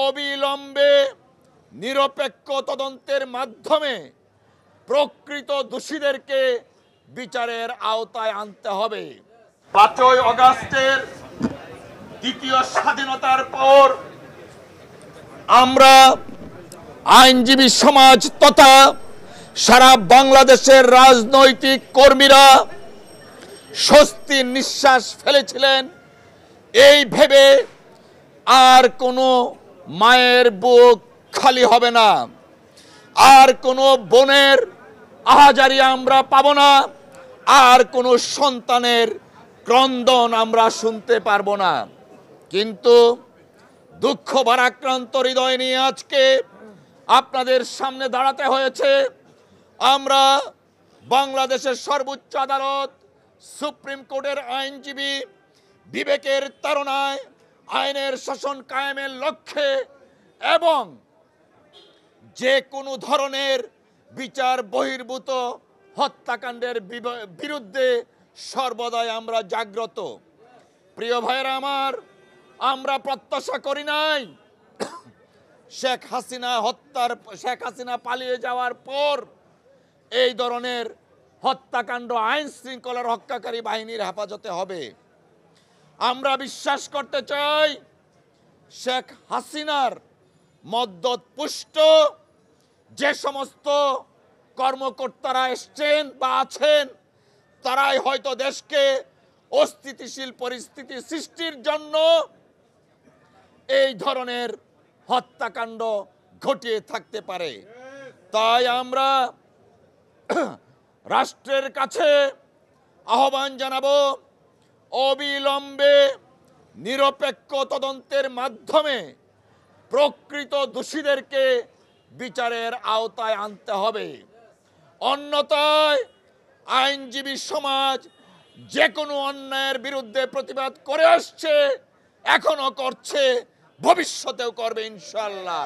অবিলম্বে নিরপেক্ষ তদন্তের মাধ্যমে প্রকৃত দোষীদেরকে বিচারের আওতায় আনতে হবে। 5ই আগস্টের দ্বিতীয় স্বাধীনতার পর আমরা আইনজীবী সমাজ তথা সারা বাংলাদেশের রাজনৈতিক কর্মীরা স্বস্তির নিঃশ্বাস ফেলেছিলেন, এই ভেবে আর কোনো মায়ের বুক খালি হবে না, আর কোনো বোনের আহাজারি আমরা পাবো না, আর কোনো সন্তানের ক্রন্দন আমরা শুনতে পারবো না। কিন্তু দুঃখ ভারাক্রান্ত হৃদয় নিয়ে আজকে আপনাদের সামনে দাঁড়াতে হয়েছে। আমরা বাংলাদেশের সর্বোচ্চ আদালত, সুপ্রিম কোর্টের আইনজীবী বিবেকের তাড়নায় আইনের শাসন কায়েমের লক্ষ্যে এবং যে কোনো ধরনের বিচার বহির্ভূত হত্যাকাণ্ডের বিরুদ্ধে সর্বদাই আমরা জাগ্রত। প্রিয় ভাইয়েরা আমার, আমরা প্রত্যাশা করি নাই শেখ হাসিনা পালিয়ে যাওয়ার পর এই ধরনের হত্যাকাণ্ড আইন শৃঙ্খলা রক্ষাকারী বাহিনীর হেফাজতে হবে। আমরা বিশ্বাস করতে চাই শেখ হাসিনার মদ্যপুষ্ট যে সমস্ত কর্মকর্তারা এসছেন বা আছেন, তারাই হয়তো দেশকে অস্থিতিশীল পরিস্থিতি সৃষ্টির জন্য এই ধরনের হত্যাকাণ্ড ঘটিয়ে থাকতে পারে। তাই আমরা রাষ্ট্রের কাছে আহ্বান জানাবো, অবিলম্বে নিরপেক্ষ তদন্তের মাধ্যমে প্রকৃত দোষীদেরকে বিচারের আওতায় আনতে হবে। অন্যথায় আইনজীবী সমাজ যে কোনো অন্যায়ের বিরুদ্ধে প্রতিবাদ করে আসছে, এখনো করছে, ভবিষ্যতেও করবে ইনশাআল্লাহ।